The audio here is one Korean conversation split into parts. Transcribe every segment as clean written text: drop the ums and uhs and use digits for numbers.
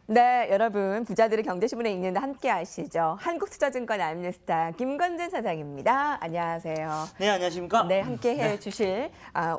네, 여러분 부자들의 경제신문에 있는데 함께 하시죠. 한국투자증권 알림스타 김건진 사장입니다. 안녕하세요. 네, 안녕하십니까? 네, 함께 해주실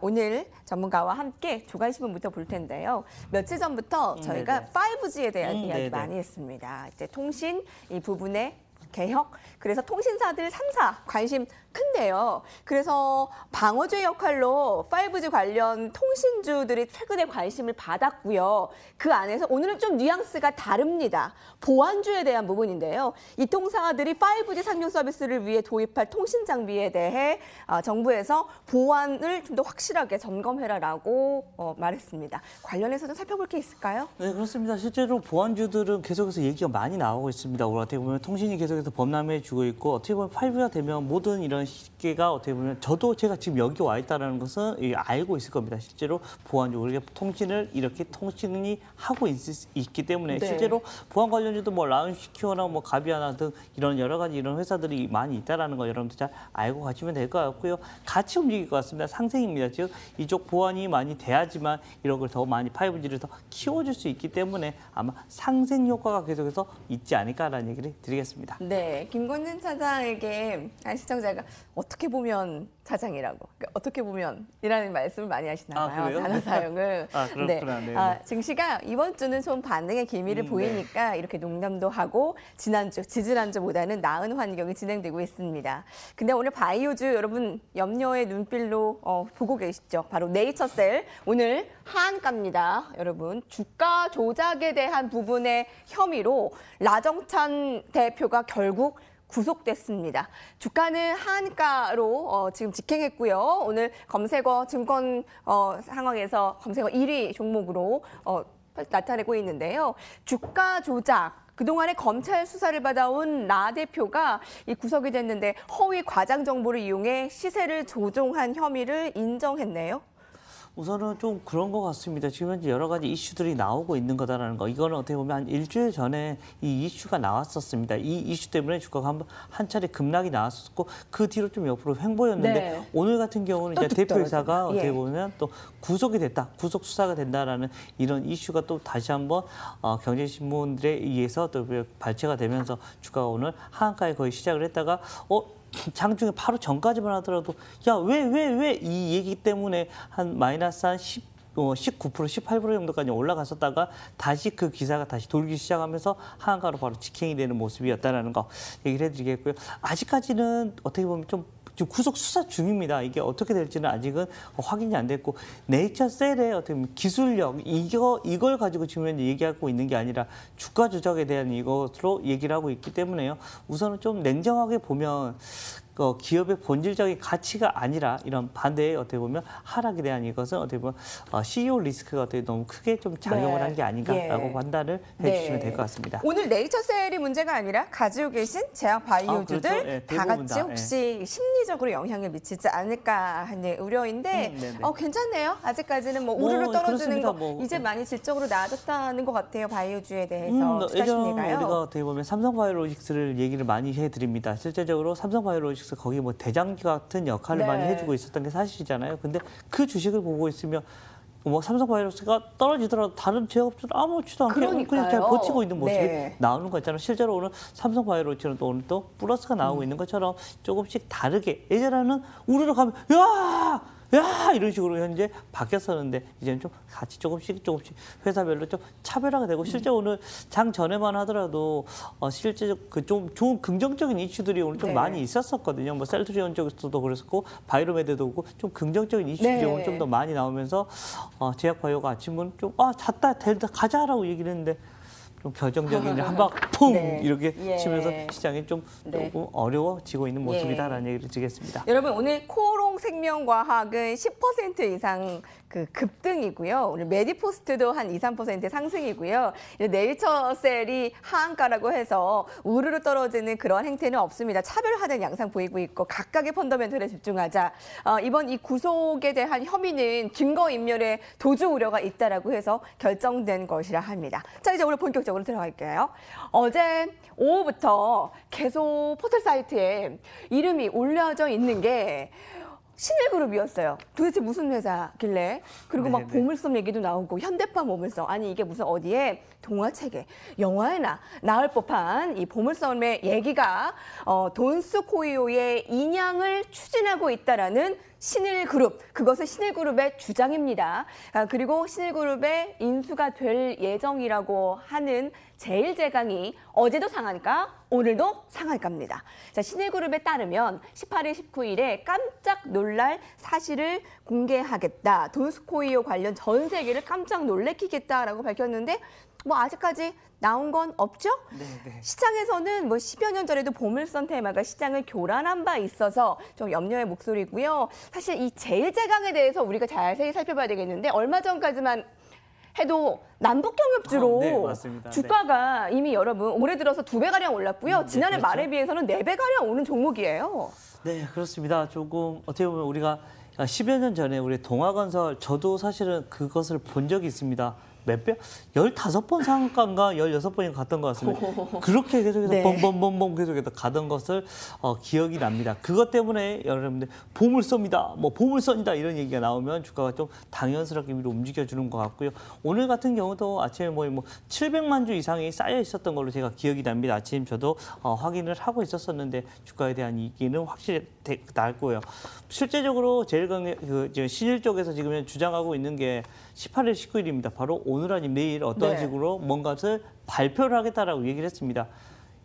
오늘 전문가와 함께 조간신문부터 볼 텐데요. 며칠 전부터 저희가 5G에 대한 이야기 네네. 많이 했습니다. 이제 통신 이 부분에 개혁, 그래서 통신사들 3사 관심 큰데요. 그래서 방어주의 역할로 5G 관련 통신주들이 최근에 관심을 받았고요. 그 안에서 오늘은 좀 뉘앙스가 다릅니다. 보안주에 대한 부분인데요. 이 통사들이 5G 상용 서비스를 위해 도입할 통신 장비에 대해 정부에서 보안을 좀 더 확실하게 점검해라라고 말했습니다. 관련해서 좀 살펴볼 게 있을까요? 네, 그렇습니다. 실제로 보안주들은 계속해서 얘기가 많이 나오고 있습니다. 어떻게 보면 통신이 계속해서 범람해지고 있고 어떻게 보면 5G가 되면 모든 이런 시계가 어떻게 보면 저도 제가 지금 여기 와 있다는 것은 알고 있을 겁니다. 실제로 보안주, 우리가 통신을 이렇게 통신이 하고 있기 때문에 네. 실제로 보안 관련주도 뭐 라운시큐어나 뭐 가비아나 등 이런 여러 가지 이런 회사들이 많이 있다라는 거 여러분들 잘 알고 가시면 될 것 같고요. 같이 움직일 것 같습니다. 상생입니다. 즉 이쪽 보안이 많이 돼야지만 이런 걸 더 많이 5G를 더 키워줄 수 있기 때문에 아마 상생 효과가 계속해서 있지 않을까라는 얘기를 드리겠습니다. 네, 김건진 차장에게 한 시청자가 어떻게 보면 차장이라고, 그러니까 어떻게 보면 이라는 말씀을 많이 하시나 봐요. 그래요? 단어 사용을. 그렇구나. 네. 증시가 이번 주는 좀 반등의 기미를 보이니까 이렇게 농담도 하고 지지난주보다는 나은 환경이 진행되고 있습니다. 근데 오늘 바이오주 여러분 염려의 눈길로 보고 계시죠? 바로 네이처셀 오늘 하한가입니다. 여러분 주가 조작에 대한 부분의 혐의로 라정찬 대표가 결국 구속됐습니다. 주가는 하한가로 지금 직행했고요. 오늘 검색어 증권 상황에서 검색어 1위 종목으로 나타내고 있는데요. 주가 조작. 그동안에 검찰 수사를 받아온 라 대표가 구속이 됐는데 허위 과장 정보를 이용해 시세를 조종한 혐의를 인정했네요. 우선은 좀 그런 것 같습니다. 지금 현재 여러 가지 이슈들이 나오고 있는 거다라는 거. 이거는 어떻게 보면 한 일주일 전에 이 이슈가 나왔었습니다. 이 이슈 때문에 주가가 한 차례 급락이 나왔었고 그 뒤로 좀 옆으로 횡보였는데 네. 오늘 같은 경우는 이제 대표이사가 어떻게 예. 보면 또 구속이 됐다, 구속 수사가 된다라는 이런 이슈가 또 다시 한번 경제신문들에 의해서 또 발췌가 되면서 주가가 오늘 하한가에 거의 시작을 했다가 장중에 바로 전까지만 하더라도 야 왜 이 얘기 때문에 한 마이너스 한 19%, 18% 정도까지 올라갔었다가 다시 그 기사가 다시 돌기 시작하면서 하한가로 바로 직행이 되는 모습이었다는 거 얘기를 해드리겠고요. 아직까지는 어떻게 보면 좀 지금 구속 수사 중입니다. 이게 어떻게 될지는 아직은 확인이 안 됐고 네이처셀의 어떻게 보면 기술력 이걸 가지고 지금 현재 얘기하고 있는 게 아니라 주가 조작에 대한 이것으로 얘기를 하고 있기 때문에요. 우선은 좀 냉정하게 보면 기업의 본질적인 가치가 아니라 이런 반대의 어떻게 보면 하락에 대한 이것은 어떻게 보면 CEO 리스크가 어떻게 너무 크게 좀 작용을 한 게 아닌가라고 판단을 해주시면 될 것 같습니다. 오늘 네이처셀이 문제가 아니라 가지고 계신 제약 바이오주들 그렇죠. 네, 다 같이 혹시 심리적으로 영향을 미치지 않을까 하는 우려인데 괜찮네요. 아직까지는 뭐 우르르 떨어지는 거 이제 많이 질적으로 나아졌다는 것 같아요. 바이오주에 대해서 투자 심리가요. 우리가 어떻게 보면 삼성바이오로직스를 얘기를 많이 해드립니다. 실제적으로 삼성바이오로직스 거기 뭐 대장기 같은 역할을 많이 해주고 있었던 게 사실이잖아요. 근데 그 주식을 보고 있으면 뭐 삼성바이오로직스가 떨어지더라도 다른 제약업체는 아무렇지도 않게 그냥 잘 버티고 있는 모습이 나오는 거 있잖아요. 실제로 오늘 삼성바이오로직스는 또 오늘 또 플러스가 나오고 있는 것처럼 조금씩 다르게 예전에는 우르르 가면 야 이런 식으로 현재 바뀌었었는데 이제는 좀 같이 조금씩 회사별로 좀 차별화가 되고 실제 오늘 장 전에만 하더라도 실제 그 좀 좋은 긍정적인 이슈들이 오늘 좀 많이 있었었거든요. 뭐 셀트리온 쪽에서도 그랬었고 바이로메드도 그렇고 좀 긍정적인 이슈들이 오늘 좀 더 많이 나오면서 제약바이오가 아침은 좀 잤다 가자라고 얘기를 했는데 좀 결정적인 한방 퐁 이렇게 치면서 시장이 좀 조금 어려워지고 있는 모습이다라는 얘기를 드리겠습니다. 여러분 오늘 코오롱 생명과학은 10% 이상 그 급등이고요. 오늘 메디포스트도 한 2, 3% 상승이고요. 네이처셀이 하한가라고 해서 우르르 떨어지는 그런 행태는 없습니다. 차별화된 양상 보이고 있고 각각의 펀더멘털에 집중하자. 이번 이 구속에 대한 혐의는 증거인멸의 도주 우려가 있다라고 해서 결정된 것이라 합니다. 자, 이제 오늘 본격적으로 들어갈게요. 어제 오후부터 계속 포털 사이트에 이름이 올려져 있는 게 신일그룹이었어요. 도대체 무슨 회사길래? 그리고 막 네. 보물섬 얘기도 나오고 현대파 보물섬. 아니 이게 무슨 어디에 동화책에 영화에나 나올 법한 이 보물섬의 얘기가 돈스코이오의 인양을 추진하고 있다라는 신일그룹, 그것은 신일그룹의 주장입니다. 그리고 신일그룹의 인수가 될 예정이라고 하는 제1제강이 어제도 상한가, 오늘도 상한가입니다. 자, 신일그룹에 따르면 18일, 19일에 깜짝 놀랄 사실을 공개하겠다. 돈스코이오 관련 전 세계를 깜짝 놀래키겠다라고 밝혔는데 뭐 아직까지 나온 건 없죠? 네. 시장에서는 뭐 10여 년 전에도 보물섬 테마가 시장을 교란한 바 있어서 좀 염려의 목소리고요. 사실 이 제1제강에 대해서 우리가 자세히 살펴봐야 되겠는데 얼마 전까지만 해도 남북경협주로 네, 맞습니다. 주가가 이미 여러분 올해 들어서 2배가량 올랐고요. 네, 지난해 그렇죠. 말에 비해서는 4배가량 오른 종목이에요. 네, 그렇습니다. 조금 어떻게 보면 우리가 10여 년 전에 우리 동아건설 저도 사실은 그것을 본 적이 있습니다. 몇 배? 15번 상한가인가 16번인가 갔던 것 같습니다. 그렇게 계속해서 네. bombombombom 계속해서 가던 것을 기억이 납니다. 그것 때문에 여러분들 보물섬이다, 뭐 보물선이다 이런 얘기가 나오면 주가가 좀 당연스럽게 위로 움직여주는 것 같고요. 오늘 같은 경우도 아침에 뭐 700만 주 이상이 쌓여 있었던 걸로 제가 기억이 납니다. 아침 저도 확인을 하고 있었었는데 주가에 대한 얘기는 확실히 나을 거예요. 실제적으로 제일 신일 쪽에서 지금 주장하고 있는 게 18일, 19일입니다. 바로 오늘 아니면 내일 어떤 네. 식으로 뭔가를 발표를 하겠다라고 얘기를 했습니다.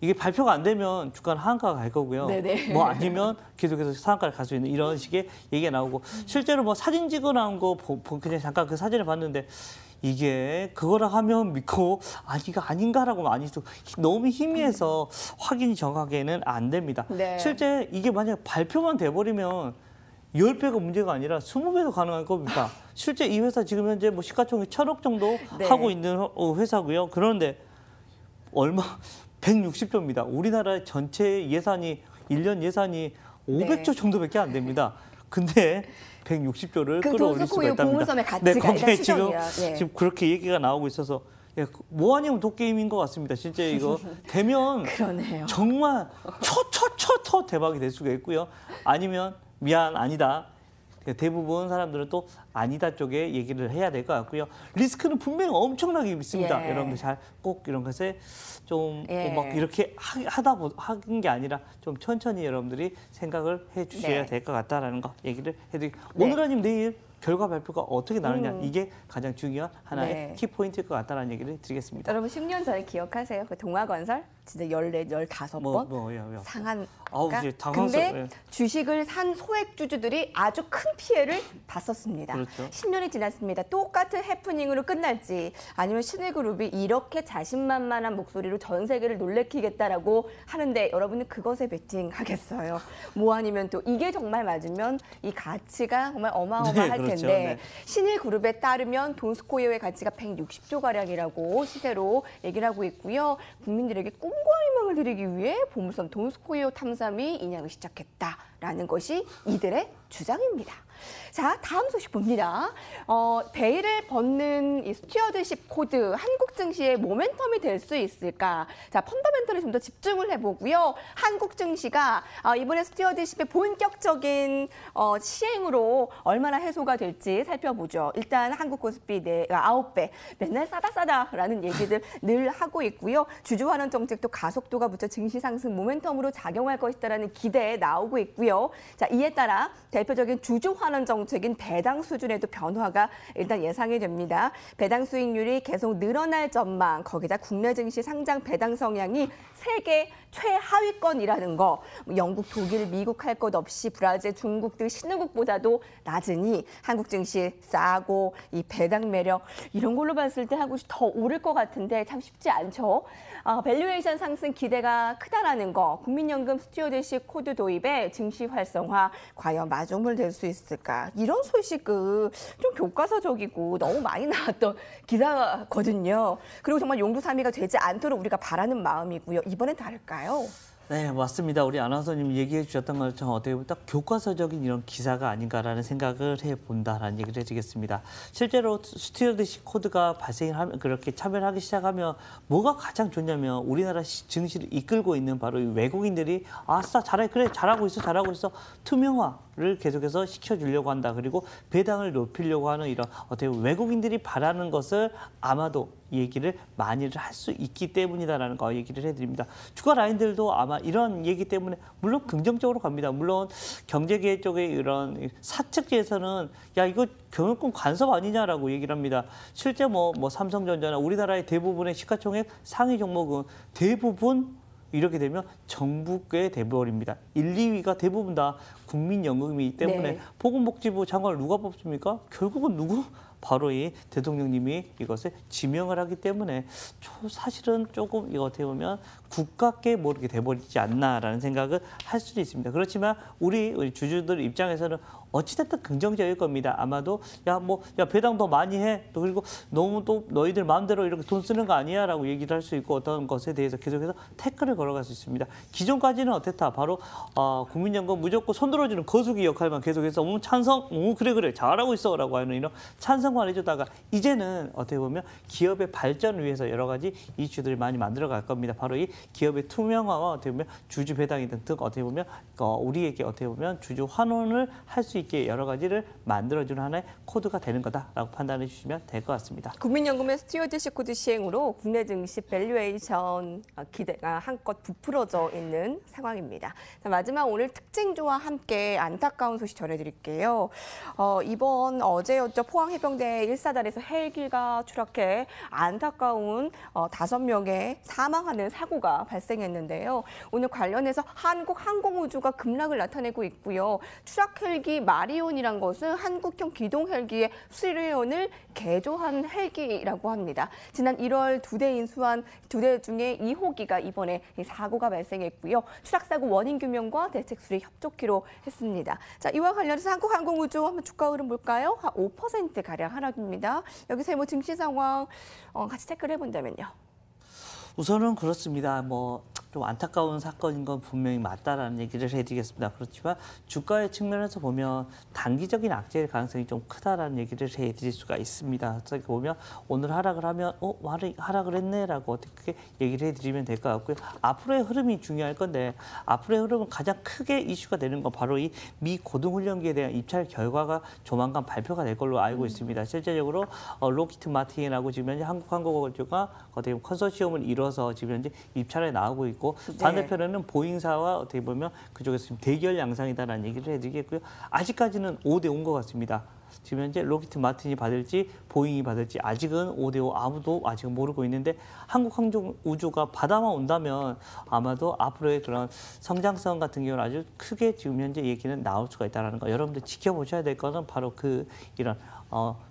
이게 발표가 안 되면 주가는 하한가가 갈 거고요. 네네. 뭐 아니면 계속해서 상한가를 갈 수 있는 이런 식의 얘기가 나오고 실제로 뭐 사진 찍어 나온 거 그냥 잠깐 그 사진을 봤는데 이게 그거라 하면 믿고 이거 아닌가라고 많이 너무 희미해서 확인이 정확하게는 안 됩니다. 네. 실제 이게 만약에 발표만 돼버리면 10배가 문제가 아니라 20배도 가능할 겁니다. 실제 이 회사 지금 현재 뭐 시가총액 1,000억 정도 네. 하고 있는 회사고요. 그런데 얼마 160조입니다. 우리나라의 전체 예산이 1년 예산이 500조 정도밖에 안 됩니다. 근데 160조를 그 끌어올릴 수가 돈스코이오 있답니다. 보물섬의 가치가 일단 거기에 지금 추정이야. 네. 지금 그렇게 얘기가 나오고 있어서 뭐 아니면 도게임인 것 같습니다. 진짜 이거 되면 그러네요. 정말 초 대박이 될 수가 있고요. 아니면 미안 아니다. 대부분 사람들은 또 아니다 쪽에 얘기를 해야 될 것 같고요. 리스크는 분명히 엄청나게 있습니다. 예. 여러분들 잘 꼭 이런 것에 좀 예. 막 이렇게 하는 게 아니라 좀 천천히 여러분들이 생각을 해 주셔야 네. 될 것 같다라는 거 얘기를 해드리고 네. 오늘 아니면 내일 결과 발표가 어떻게 나느냐 이게 가장 중요한 하나의 네. 키포인트일 것 같다라는 얘기를 드리겠습니다. 여러분 10년 전에 기억하세요? 그 동아건설 진짜 14, 15번 뭐요. 상한. 아우, 이제 당황스러워. 근데 예. 주식을 산 소액주주들이 아주 큰 피해를 봤었습니다. 그렇죠. 10년이 지났습니다. 똑같은 해프닝으로 끝날지 아니면 신일그룹이 이렇게 자신만만한 목소리로 전 세계를 놀래키겠다라고 하는데 여러분은 그것에 베팅하겠어요. 뭐 아니면 또 이게 정말 맞으면 이 가치가 정말 어마어마할 네, 그렇죠. 텐데 네. 신일그룹에 따르면 돈스코이오의 가치가 160조 가량이라고 시세로 얘기를 하고 있고요. 국민들에게 꿈과 희망을 드리기 위해 보물섬 돈스코이오 탐삼이 인양을 시작했다라는 것이 이들의 주장입니다. 자, 다음 소식 봅니다. 베일을 벗는 이 스튜어드십 코드 한국 증시의 모멘텀이 될 수 있을까? 자, 펀더멘털에 좀 더 집중을 해보고요. 한국 증시가 이번에 스튜어드십의 본격적인 시행으로 얼마나 해소가 될지 살펴보죠. 일단 한국 코스피 9배, 맨날 싸다라는 얘기들 늘 하고 있고요. 주주환원 정책도 가속도가 붙여 증시 상승 모멘텀으로 작용할 것이다라는 기대에 나오고 있고요. 자, 이에 따라 대표적인 주주환원 정책인 배당 수준에도 변화가 일단 예상이 됩니다. 배당 수익률이 계속 늘어날 전망, 거기다 국내 증시 상장 배당 성향이 세계 최하위권이라는 거, 영국, 독일, 미국 할 것 없이 브라질, 중국 등 신흥국보다도 낮으니 한국 증시 싸고 이 배당 매력 이런 걸로 봤을 때 한국이 더 오를 것 같은데 참 쉽지 않죠. 밸류에이션 상승 기대가 크다라는 거, 국민연금 스튜어드십 코드 도입에 증시 활성화 과연 마중물 될 수 있을까? 이런 소식은 좀 교과서적이고 너무 많이 나왔던 기사거든요. 그리고 정말 용두사미가 되지 않도록 우리가 바라는 마음이고요. 이번엔 다를까요? 네, 맞습니다. 우리 아나운서님 얘기해 주셨던 것처럼 어떻게 보면 딱 교과서적인 이런 기사가 아닌가라는 생각을 해본다라는 얘기를 해주겠습니다. 실제로 스튜어디시 코드가 발생하면 그렇게 참여를 하기 시작하면 뭐가 가장 좋냐면 우리나라 증시를 이끌고 있는 바로 이 외국인들이 아싸 잘해 그래 잘하고 있어 투명화를 계속해서 시켜주려고 한다. 그리고 배당을 높이려고 하는 이런 어떻게 보면 외국인들이 바라는 것을 아마도 얘기를 많이를 할 수 있기 때문이다라는 거 얘기를 해드립니다. 주가 라인들도 아마 이런 얘기 때문에 물론 긍정적으로 갑니다. 물론 경제계 쪽의 이런 사측에서는 야 이거 경영권 간섭 아니냐라고 얘기를 합니다. 실제 뭐 삼성전자나 우리나라의 대부분의 시가총액 상위 종목은 대부분 이렇게 되면 정부께 돼버립니다. 1, 2위가 대부분 다 국민연금이기 때문에 네. 보건복지부 장관을 누가 뽑습니까? 결국은 누구? 바로 이 대통령님이 이것을 지명을 하기 때문에 사실은 조금 이거 어떻게 보면 국가께 모르게 돼버리지 않나라는 생각을 할 수도 있습니다. 그렇지만 우리 주주들 입장에서는 어찌됐든 긍정적일 겁니다. 아마도 야 배당 더 많이 해. 또 그리고 너무 또 너희들 마음대로 이렇게 돈 쓰는 거 아니야라고 얘기를 할 수 있고 어떤 것에 대해서 계속해서 태클을 걸어갈 수 있습니다. 기존까지는 어땠다? 바로 국민연금 무조건 손들어주는 거수기 역할만 계속해서 찬성, 그래 잘하고 있어라고 하는 이런 찬성만 해주다가 이제는 어떻게 보면 기업의 발전을 위해서 여러 가지 이슈들을 많이 만들어갈 겁니다. 바로 이 기업의 투명화와 어떻게 보면 주주 배당이 등 어떻게 보면 우리에게 어떻게 보면 주주 환원을 할 수 있게 여러 가지를 만들어주는 하나의 코드가 되는 거다라고 판단해 주시면 될 것 같습니다. 국민연금의 스튜어디시 코드 시행으로 국내 증시 밸류에이션 기대가 한껏 부풀어져 있는 상황입니다. 자, 마지막 오늘 특징주와 함께 안타까운 소식 전해드릴게요. 이번 어제였죠. 포항해병대 1사단에서 헬기가 추락해 안타까운 5명의 사망하는 사고가 발생했는데요. 오늘 관련해서 한국항공우주가 급락을 나타내고 있고요. 추락 헬기 마리온이란 것은 한국형 기동 헬기의 수리온을 개조한 헬기라고 합니다. 지난 1월 2대 인수한 2대 중에 2호기가 이번에 사고가 발생했고요. 추락 사고 원인 규명과 대책 수리 협조키로 했습니다. 자, 이와 관련해서 한국항공우주 한번 주가 흐름 볼까요? 한 5% 가량 하락입니다. 여기서 뭐 증시 상황 같이 체크를 해본다면요. 우선은 그렇습니다. 좀 안타까운 사건인 건 분명히 맞다라는 얘기를 해드리겠습니다. 그렇지만 주가의 측면에서 보면 단기적인 악재의 가능성이 좀 크다라는 얘기를 해드릴 수가 있습니다. 어떻게 보면 오늘 하락을 하면 하락을 했네라고 어떻게 얘기를 해드리면 될 것 같고요. 앞으로의 흐름이 중요할 건데 앞으로의 흐름은 가장 크게 이슈가 되는 건 바로 이 미 고등훈련기에 대한 입찰 결과가 조만간 발표가 될 걸로 알고 있습니다. 실제적으로 로키트 마틴하고 지금 현재 한국항공우주가 어떻게 보면 컨소시엄을 이뤄서 지금 현재 입찰에 나오고 있고 반대편에는 보잉사와 어떻게 보면 그쪽에서 지금 대결 양상이다라는 얘기를 해드리겠고요. 아직까지는 5대5인 것 같습니다. 지금 현재 로키트 마틴이 받을지 보잉이 받을지 아직은 5대5 아무도 아직은 모르고 있는데 한국항공우주가 받아만 온다면 아마도 앞으로의 그런 성장성 같은 경우는 아주 크게 지금 현재 얘기는 나올 수가 있다는 거. 여러분들 지켜보셔야 될 것은 바로 이런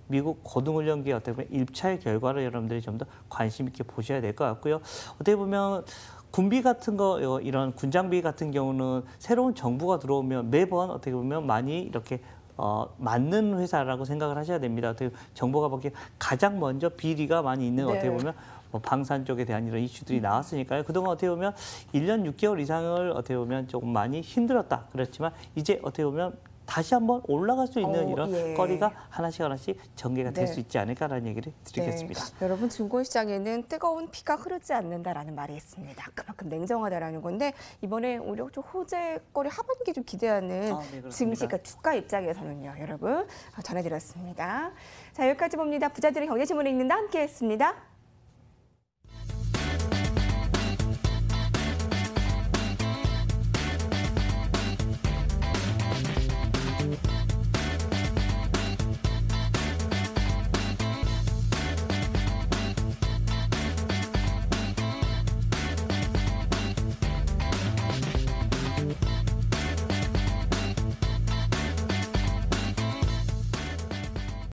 미국 고등훈련기의 어떻게 보면 입찰 결과를 여러분들이 좀 더 관심 있게 보셔야 될 것 같고요. 어떻게 보면 군비 같은 거 이런 군장비 같은 경우는 새로운 정부가 들어오면 매번 어떻게 보면 많이 이렇게 맞는 회사라고 생각을 하셔야 됩니다. 어떻게 정부가 보기에 가장 먼저 비리가 많이 있는 네. 어떻게 보면 방산 쪽에 대한 이런 이슈들이 나왔으니까요. 그동안 어떻게 보면 1년 6개월 이상을 어떻게 보면 조금 많이 힘들었다. 그렇지만 이제 어떻게 보면 다시 한번 올라갈 수 있는 이런 거리가 하나씩 전개가 될 수 있지 않을까라는 얘기를 드리겠습니다. 네. 여러분 증권시장에는 뜨거운 피가 흐르지 않는다라는 말이 있습니다. 그만큼 냉정하다라는 건데 이번에 오히려 좀 호재거리 하반기 좀 기대하는 네, 증시가 주가 입장에서는요. 여러분 전해드렸습니다. 자, 여기까지 봅니다. 부자들의 경제신문에 있는다 함께했습니다.